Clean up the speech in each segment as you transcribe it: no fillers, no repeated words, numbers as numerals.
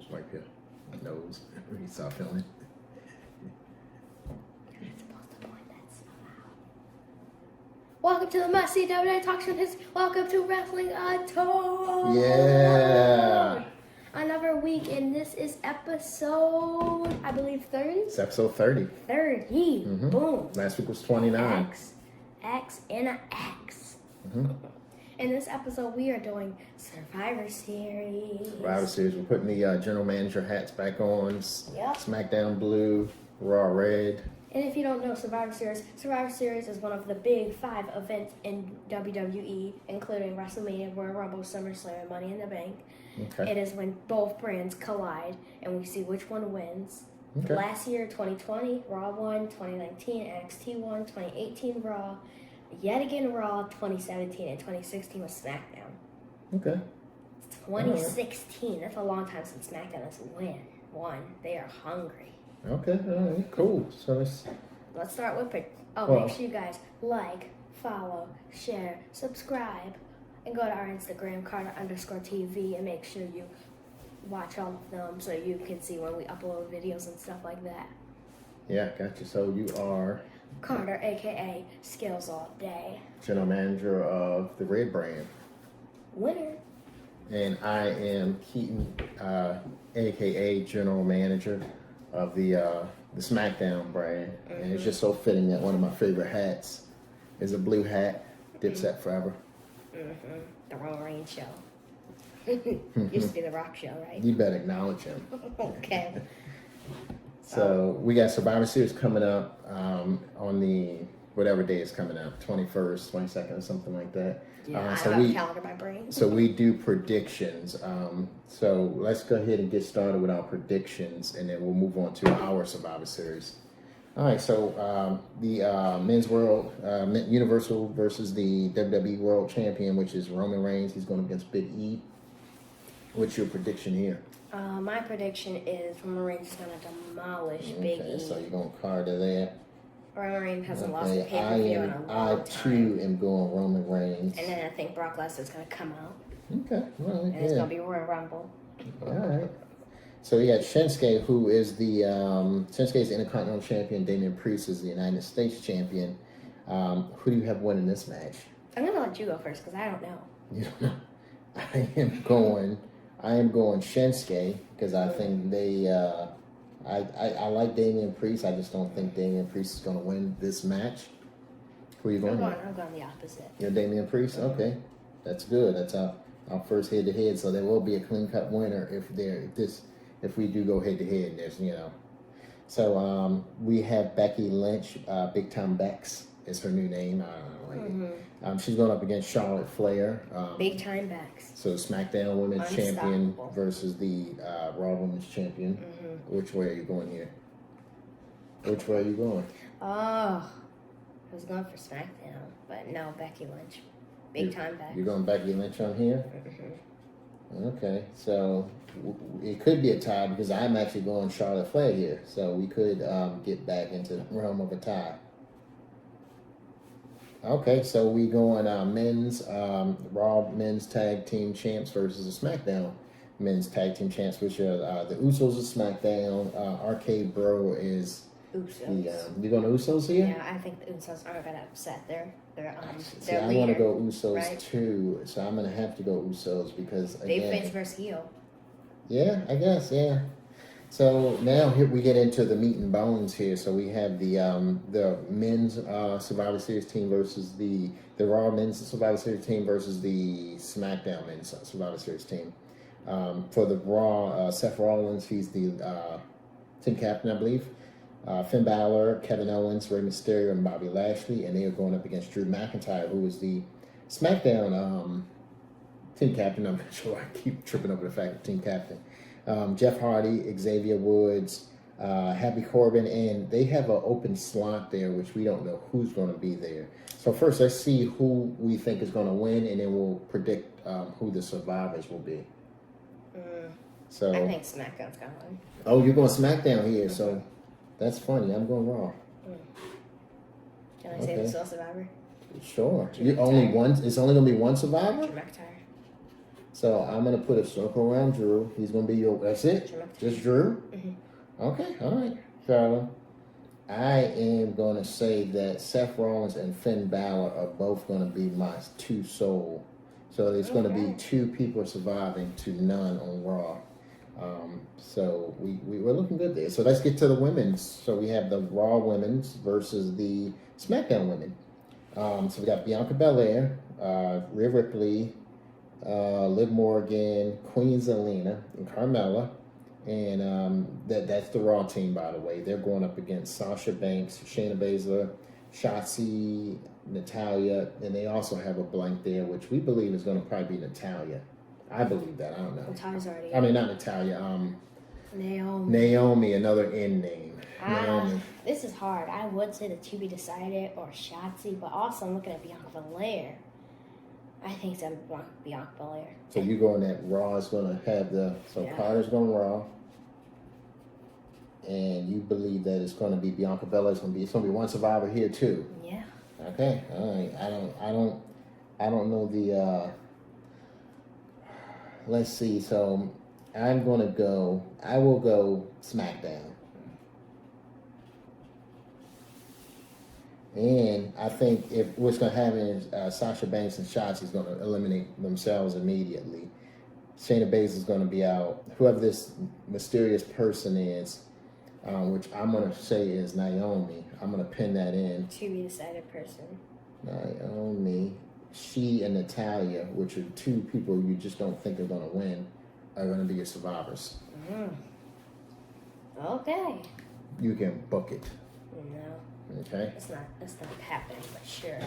Wipe your nose when you stop feeling. Welcome to the Must See WWE Talk Show. Welcome to Wrestling Untold. Yeah. Another week, and this is episode, I believe, 30? It's episode 30. 30. Mm-hmm. Boom. Last week was 29. X, and an X. Mm-hmm. In this episode, we are doing Survivor Series. Survivor Series. We're putting the general manager hats back on. Yep. SmackDown blue, Raw red. And if you don't know Survivor Series is one of the big 5 events in WWE, including WrestleMania, Royal Rumble, SummerSlam, and Money in the Bank. Okay. It is when both brands collide, and we see which one wins. Okay. Last year, 2020, Raw won. 2019, NXT won. 2018, Raw. Yet again, Raw. 2017 and 2016 was SmackDown. Okay. 2016. That's a long time since SmackDown has won. They are hungry. Okay. All right. Cool. So Let's start with it. Make sure you guys like, follow, share, subscribe, and go to our Instagram, Carter_TV, and make sure you watch all of them so you can see when we upload videos and stuff like that. Yeah, gotcha. So you are Carter, aka Skills All Day. general manager of the red brand. Winner. And I am Keaton, aka general manager of the SmackDown brand. Mm-hmm. And it's just so fitting that one of my favorite hats is a blue hat, Dipset Forever. Mm-hmm. The Roman Reigns show. Used to be the Rock show, right? You better acknowledge him. Okay. So we got Survivor Series coming up on the whatever day is coming up, 21st, 22nd, or something like that. Yeah, So I don't calendar my brain. So we do predictions. So let's go ahead and get started with our predictions, and then we'll move on to our Survivor Series. All right. So the Men's World Universal versus the WWE World Champion, which is Roman Reigns. He's going against Big E. What's your prediction here? My prediction is Roman Reigns is going to demolish Big E. So you're going to card it there. Roman Reigns hasn't lost a pay-per-view in a long time. I too am going Roman Reigns. And then I think Brock Lesnar's going to come out. Okay. Well, And it's going to be Royal Rumble. All right. So we got Shinsuke, who is the Shinsuke is the Intercontinental Champion. Damian Priest is the United States Champion. Who do you have winning this match? I'm going to let you go first because I don't know. You don't know. I am going Shinsuke because I think they. I like Damian Priest. I just don't think Damian Priest is going to win this match. Who are you going? I'm going the opposite. You're Damian Priest. Okay, that's good. That's our first head to head. So there will be a clean cut winner if we do go head to head. There's So we have Becky Lynch. Big Time Bex is her new name. I don't know. She's going up against Charlotte Flair. Big Time Bex. So SmackDown Women's Champion versus the Raw Women's Champion. Mm-hmm. Which way are you going here? Which way are you going? Oh, I was going for SmackDown, but no, Becky Lynch. Big Time Bex. You're going Becky Lynch on here? Mm-hmm. Okay, so it could be a tie because I'm actually going Charlotte Flair here. So we could get back into the realm of a tie. Okay, so we going men's Raw men's tag team champs versus the SmackDown men's tag team champs, which are the Usos of SmackDown. Arcade Bro is Usos. You going to Usos here? Yeah, I think the Usos are going to upset their See, I want to go Usos too, so I'm going to have to go Usos because again, they face versus heel. Yeah, I guess, yeah. So now here we get into the meat and bones here. So we have the men's Survivor Series team versus the Raw men's Survivor Series team versus the SmackDown men's Survivor Series team. For the Raw, Seth Rollins, he's the team captain, I believe. Finn Balor, Kevin Owens, Rey Mysterio, and Bobby Lashley, and they are going up against Drew McIntyre, who is the SmackDown team captain. I'm not sure I keep tripping over the fact of team captain. Jeff Hardy, Xavier Woods, Happy Corbin, and they have an open slot there, which we don't know who's going to be there. So first, let's see who we think is going to win, and then we'll predict who the survivors will be. So I think SmackDown's going to win. Oh, you're going SmackDown here, so that's funny. I'm going Raw. Can I say the sole survivor? Sure. You only one. It's only going to be one survivor. Drew McIntyre. So I'm gonna put a circle around Drew. He's gonna be your. That's it. Just Drew. Okay. All right, Carolyn. I am gonna say that Seth Rollins and Finn Balor are both gonna be my two soul. So it's gonna be two people surviving to none on Raw. So we're looking good there. So let's get to the women's. So we have the Raw women's versus the SmackDown women. So we got Bianca Belair, Rhea Ripley, Liv Morgan, Queen Zelina, and Carmella. And that's the Raw team, by the way. They're going up against Sasha Banks, Shayna Baszler, Shotzi, Natalya, and they also have a blank there, which we believe is going to probably be Natalya. I believe that. I don't know. Natalya's already. I mean, not Natalya. Naomi. Naomi, another N name. Naomi. This is hard. I would say the to be decided or Shotzi, but also I'm looking at Bianca Belair. I think it's Bianca Belair. So you going that Raw is going to have Carter's going Raw, and you believe that it's going to be Bianca Belair. It's going to be one survivor here too. Yeah. Okay. All right. I don't know the. Let's see. So I will go SmackDown. And I think if what's going to happen is Sasha Banks and Shotzi is going to eliminate themselves immediately. Shayna Baszler is going to be out. Whoever this mysterious person is, which I'm going to say is Naomi. I'm going to pin that in. To be decided person. Naomi, she and Natalya, which are two people you just don't think are going to win, are going to be your survivors. Okay. You can book it. No. Okay. It's not happening, but sure.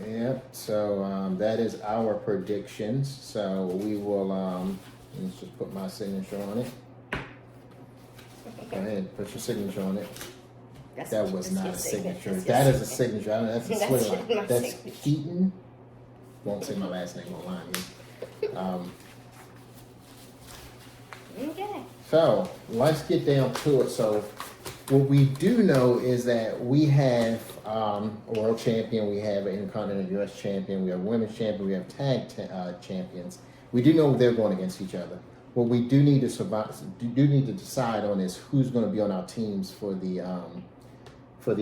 Yep. So that is our predictions. So we will. Let's just put my signature on it. Go ahead, put your signature on it. That was not a signature. That is a signature. That's a Twitter line. That's Keaton. Won't say my last name online. Okay. So let's get down to it. So what we do know is that we have a world champion, we have an Intercontinental U.S. champion, we have a women's champion, we have tag champions. We do know they're going against each other. What we do need to decide on is who's going to be on our teams for the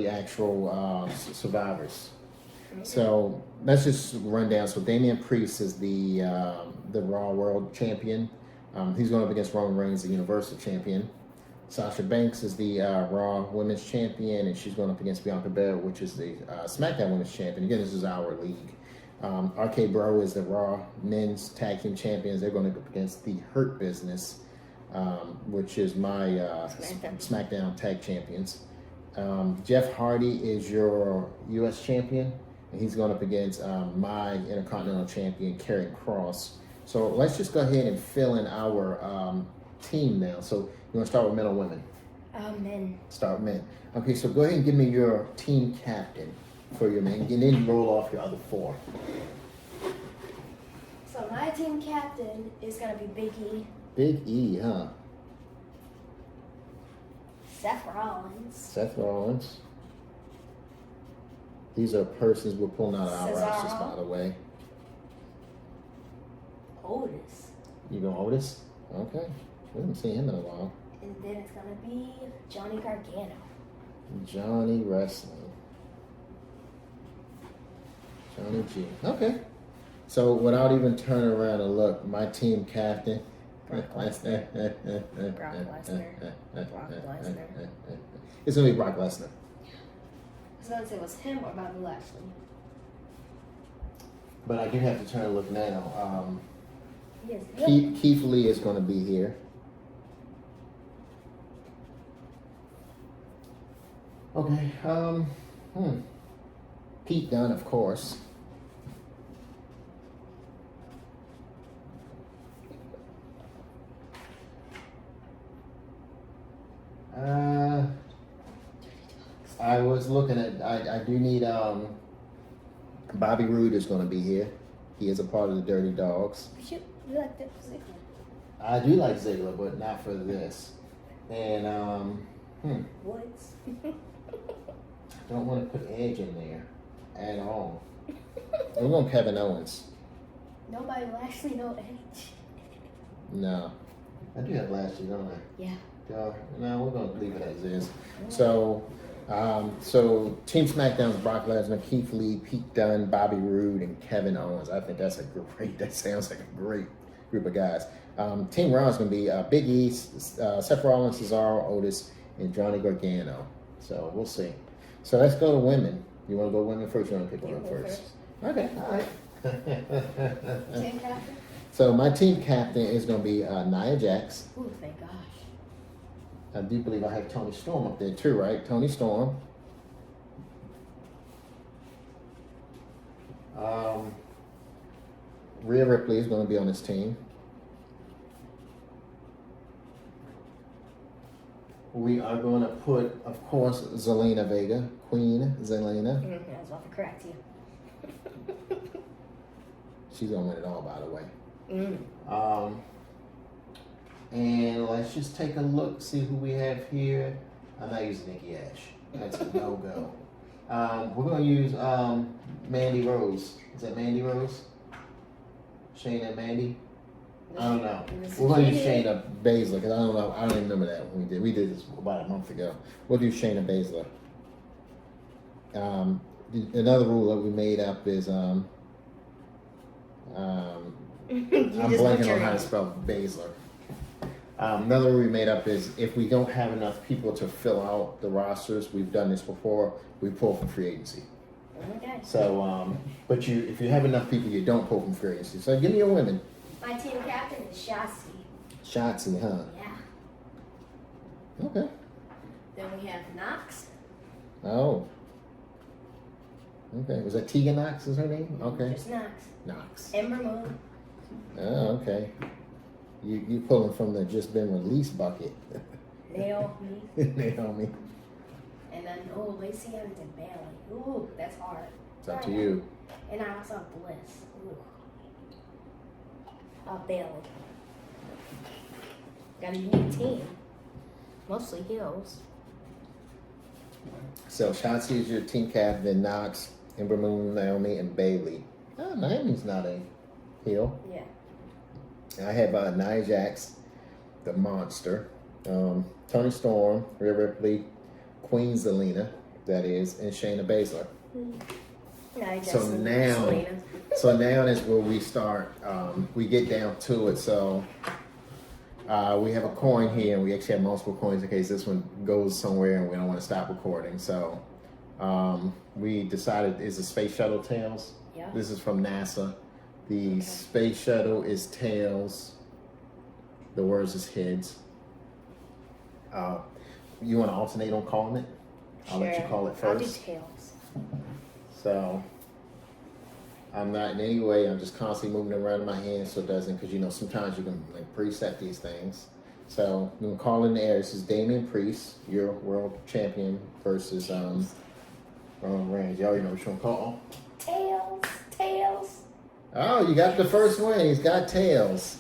actual survivors. So let's just run down. So Damian Priest is the Raw World Champion. He's going up against Roman Reigns, the Universal Champion. Sasha Banks is the Raw Women's Champion, and she's going up against Bianca Belair, which is the SmackDown Women's Champion. Again, this is our league. RK Bro is the Raw Men's Tag Team Champions. They're going to go up against the Hurt Business, which is my SmackDown Tag Champions. Jeff Hardy is your U.S. Champion, and he's going up against my Intercontinental Champion, Karrion Kross. So let's just go ahead and fill in our team now. So you want to start with men or women? Men. Start with men. Okay, so go ahead and give me your team captain for your men, and then roll off your other four. So my team captain is going to be Big E. Big E, huh? Seth Rollins. Seth Rollins. These are persons we're pulling out of our rosters, by the way. Otis. You go Otis? Okay. We haven't seen him in a while. And then it's going to be Johnny Gargano. Johnny Wrestling. Johnny G. Okay. So without even turning around and look, my team captain. Brock Lesnar. Brock Lesnar. Brock Lesnar. It's going to be Brock Lesnar. I was going to say, was him or Bobby Lashley? But I do have to turn and look now. Yes. Keith Lee is going to be here. Okay. Pete Dunne, of course. I was looking at. I do need. Bobby Roode is going to be here. He is a part of the Dirty Dogs. You like that position? I do like Ziggler, but not for this. And Woods. I don't want to put Edge in there at all. I'm going Kevin Owens. Nobody Lashley, no Edge. No. I do have last year, don't I? Yeah. No, we're gonna leave it as is. So, Team SmackDown's Brock Lesnar, Keith Lee, Pete Dunne, Bobby Roode, and Kevin Owens. I think that sounds like a great group of guys. Team Raw is gonna be Big E, Seth Rollins, Cesaro, Otis, and Johnny Gargano. So we'll see. So let's go to women. You want to go women first? Or you want to pick one first? Okay, all right. Team captain? So my team captain is going to be Nia Jax. Ooh, thank gosh. I do believe I have Tony Storm up there too, right? Tony Storm. Rhea Ripley is going to be on this team. We are going to put, of course, Zelina Vega, Queen Zelina. I was about to correct you. She's going to win it all, by the way. Mm. And let's just take a look, see who we have here. I'm not using Nikki Ash. That's a no-go. We're going to use Mandy Rose. Is that Mandy Rose? Shayna and Mandy? I don't know. We're going to use Shayna Baszler because I don't know. I don't even remember that when we did. We did this about a month ago. We'll do Shayna Baszler. Another rule that we made up is I'm blanking on how to spell Baszler. Another rule we made up is if we don't have enough people to fill out the rosters, we've done this before, we pull from free agency. Okay. So, but if you have enough people, you don't pull from free agency. So give me your women. My team captain is Shotzi. Shotzi, huh? Yeah. Okay. Then we have Knox. Oh. Okay. Was that Tegan Knox is her name? Okay. Just Knox. Knox. Ember Moon. Oh, okay. You pulling from the just been released bucket. Naomi. Naomi. And then, Lacey Evans and Bailey. Ooh, that's hard. It's up to you. And I also have Bliss. Ooh. Bailey. Got a unique team. Mostly heels. So Shotzi is your team captain, Knox, Ember Moon, Naomi, and Bailey. Oh, Naomi's not a heel. Yeah. I have Nia Jax, the monster, Tony Storm, Rhea Ripley, Queen Zelina, that is, and Shayna Baszler. So now is where we start. We get down to it. So we have a coin here, and we actually have multiple coins in case this one goes somewhere and we don't want to stop recording. So we decided is the space shuttle tails. Yeah. This is from NASA. The space shuttle is tails. The words is heads. You want to alternate on calling it? I'll let you call it first. I'll do tails. So I'm not in any way. I'm just constantly moving it around in my hand so it doesn't, because sometimes you can like preset these things. So I'm gonna call in the air. This is Damian Priest, your world champion, versus Roman Reigns. You already know what you're gonna call. Tails. Oh, you got the first one. He's got tails.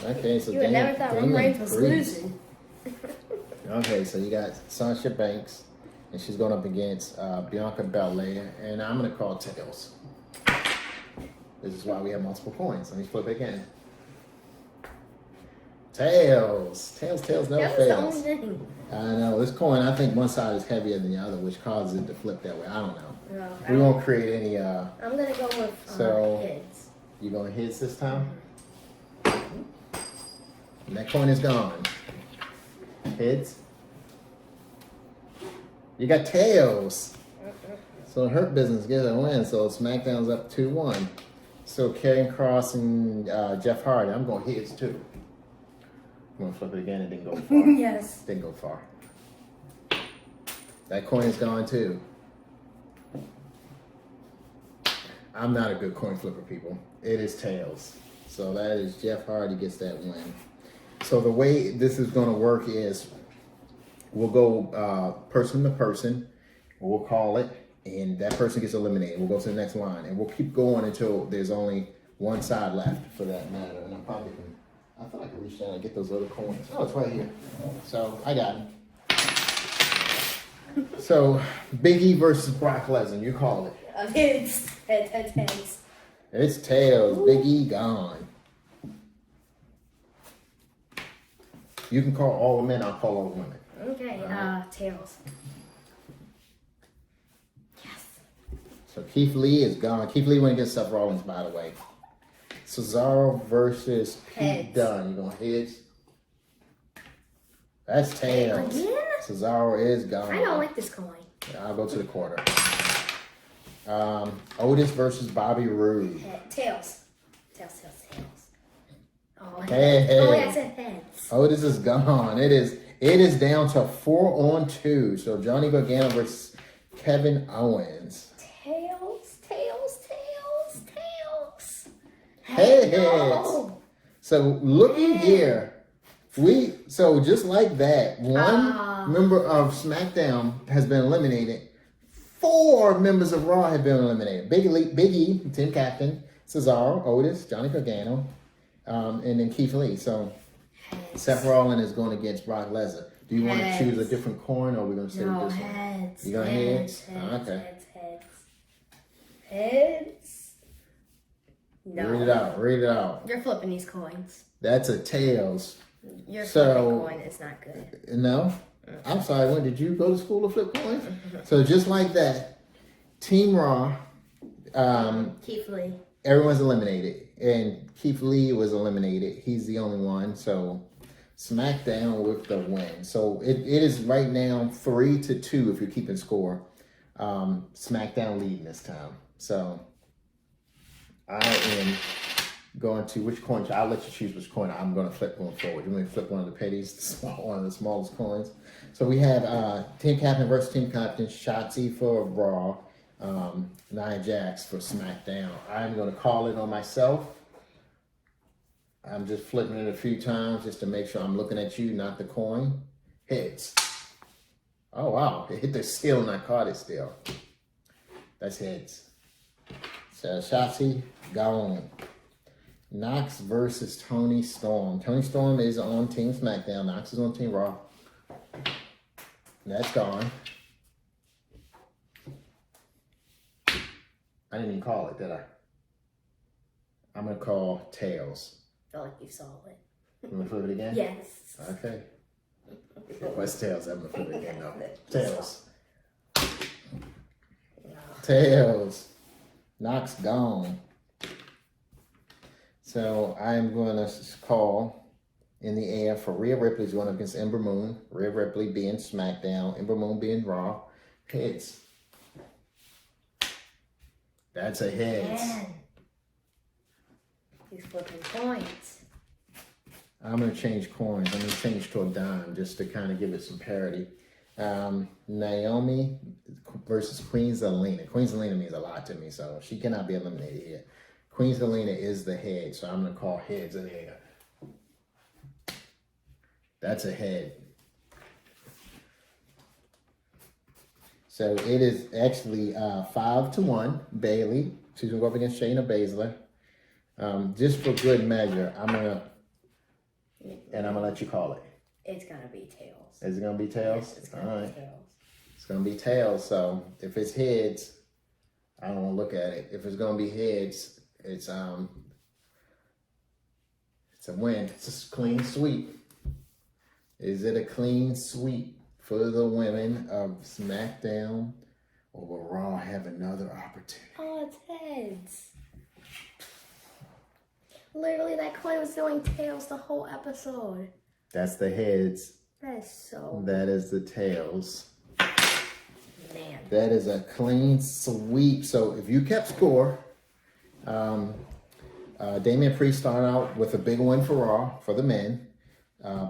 Okay, so you would never thought Roman Reigns was losing. Okay, so you got Sasha Banks, and she's going up against Bianca Belair, and I'm going to call tails. This is why we have multiple coins. Let me flip it again. Tails, never fails. I know this coin. I think one side is heavier than the other, which causes it to flip that way. I don't know. No, We won't create any. I'm gonna go with heads. You going heads this time? And that coin is gone. Heads. You got tails. So Hurt Business gets a win. So SmackDown's up 2-1. So Karrion Kross and Jeff Hardy. I'm going heads too. I'm gonna flip it again. It didn't go far. Yes. Didn't go far. That coin is gone too. I'm not a good coin flipper, people. It is tails. So that is Jeff Hardy gets that win. So the way this is going to work is we'll go person to person. We'll call it, and that person gets eliminated. We'll go to the next line, and we'll keep going until there's only one side left for that matter. And I thought I could reach down and get those little coins. Oh, it's right here. So I got it. So Big E versus Brock Lesnar. You call it. Heads. It's tails. Big E gone. You can call all the men, I'll call all the women. Okay, tails. Yes. So Keith Lee is gone. Keith Lee went against Seth Rollins, by the way. Cesaro versus Pete Dunne. You going heads? That's tails. Again? Cesaro is gone. I don't like this coin. I'll go to the quarter. Otis versus Bobby Roode. Tails. Tails. Oh, Heads. Oh, I said heads. Otis is gone. It is down to 4-on-2. So Johnny Gargano versus Kevin Owens. Tails. Heads. No. So looking here, so just like that, one member of SmackDown has been eliminated. 4 members of Raw have been eliminated. Big E, Team Captain, Cesaro, Otis, Johnny Gargano, and then Keith Lee. So Seth Rollins is going against Brock Lesnar. Do you want to choose a different coin, or are we going to stay with this one? Heads. You going heads? Okay. Heads. No. Read it out. You're flipping these coins. That's a tails. Your flipping coin is not good. No? I'm sorry, when did you go to school to flip coins? So just like that, Team Raw, Keith Lee. everyone's eliminated. And Keith Lee was eliminated. He's the only one. So SmackDown with the win. So it is right now 3-2 if you're keeping score. SmackDown leading this time. So I am going to, which coin? I'll let you choose which coin I'm going to flip going forward. You want me to flip one of the petties, one of the smallest coins? So we have Team Captain versus Team Captain, Shotzi for Raw, Nia Jax for SmackDown. I'm going to call it on myself. I'm just flipping it a few times just to make sure I'm looking at you, not the coin. Heads. Oh, wow. It hit the seal and I caught it still. That's heads. So Shotzi, gone. Knox versus Tony Storm. Tony Storm is on Team SmackDown. Knox is on Team Raw. That's gone. I didn't even call it, did I? I'm going to call tails. I feel like you saw it. You want to flip it again? Yes. Okay. What's tails? I'm going to flip it again, though. Tails. Tails. Knox gone. So I'm going to call in the air for Rhea Ripley's going up against Ember Moon. Rhea Ripley being SmackDown. Ember Moon being Raw. Heads. That's a heads. Man. He's flipping coins. I'm going to change coins. I'm going to change to a dime just to kind of give it some parity. Naomi versus Queen Zelina. Queen Zelina means a lot to me, so she cannot be eliminated here. Queen Zelina is the head, so I'm going to call heads in the air. That's a head. So it is actually 5-1. Bailey. She's going to go up against Shayna Baszler. Just for good measure, I'm going to let you call it. It's going to be tails. Is it going to be tails? Yes, it's going to be tails. It's going to be tails. So if it's heads, I don't want to look at it. If it's going to be heads, it's a win. It's a clean sweep. Is it a clean sweep for the women of SmackDown, or will Raw have another opportunity? Oh, it's heads. Literally, that coin was doing tails the whole episode. That's the heads. That is so... That is the tails. Man. That is a clean sweep. So if you kept score, Damian Priest started out with a big win for Raw, for the men.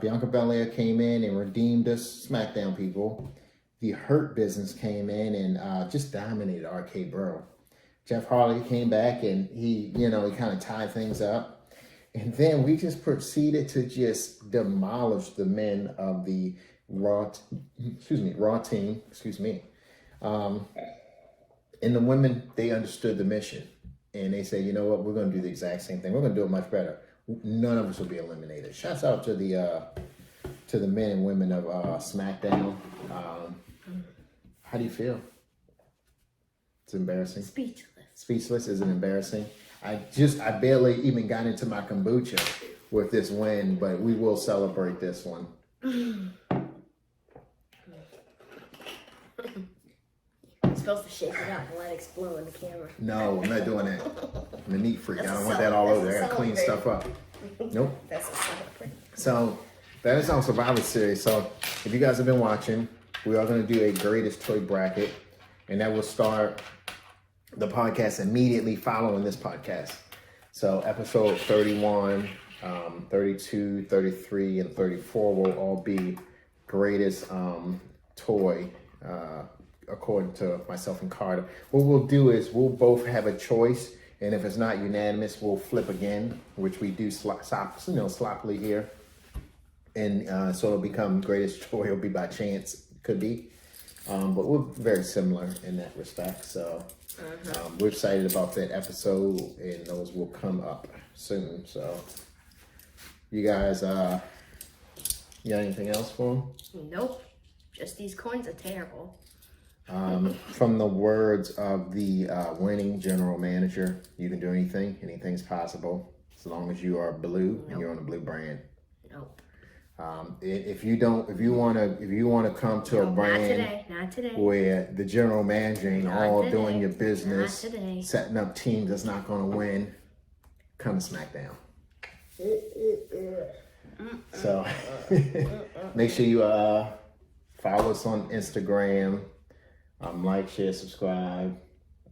Bianca Belair came in and redeemed us SmackDown people. The Hurt Business came in and just dominated RK Bro. Jeff Hardy came back and he kind of tied things up. And then we just proceeded to just demolish the men of the Raw team. And the women, they understood the mission. And they said, you know what, we're going to do the exact same thing. We're going to do it much better. None of us will be eliminated. Shouts out to the men and women of SmackDown. How do you feel? It's embarrassing. Speechless. Speechless. Is it embarrassing? I barely even got into my kombucha. with this win, but we will celebrate this one. You're supposed to shake it up and let it explode in the camera. No, I'm not doing that. I'm a neat freak. That's I don't a want that all that's over a there. I gotta clean celebration. stuff up. Nope. That's a celebration. So that is our Survivor Series. So if you guys have been watching, we are going to do a greatest toy bracket, and that will start the podcast immediately following this podcast. So episode 31, 32, 33, and 34 will all be greatest toy according to myself and Carter. What we'll do is we'll both have a choice, and if it's not unanimous, we'll flip again, which we do sloppily here. And so it'll become greatest toy. It'll be by chance, could be. But we're very similar in that respect. So we're excited about that episode, and those will come up soon. So you guys, you got anything else for them? Nope. Just these coins are terrible. From the words of the winning general manager, you can do anything. Anything's possible as long as you are blue and you're on a blue brand. Nope. If you want to come to a brand Not today. where the general manager ain't Not all today. doing your business, Not today. setting up teams that's not going to win, come to SmackDown. So make sure you follow us on Instagram, like, share, subscribe.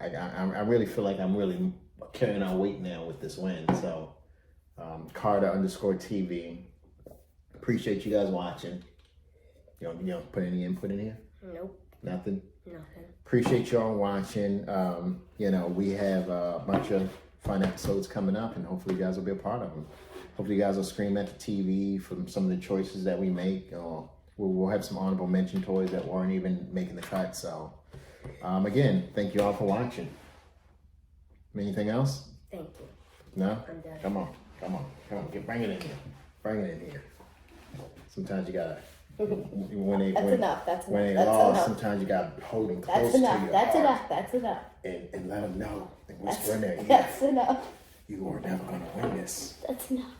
I really feel like I'm really carrying our weight now with this win. So Carter_TV. Appreciate you guys watching. You don't put any input in here? Nope. Nothing? Nothing. Appreciate y'all watching. We have a bunch of fun episodes coming up, and hopefully you guys will be a part of them. Hopefully you guys will scream at the TV from some of the choices that we make. We'll have some honorable mention toys that weren't even making the cut. So, again, thank you all for watching. Anything else? Thank you. No? I'm done. Come on. Bring it in here. Bring it in here. Sometimes you gotta, when they enough. lost, enough. sometimes you gotta hold them close That's to enough. your That's heart enough. That's enough. and let them know and whisper in their ear, That's enough. you are never gonna win this. That's enough.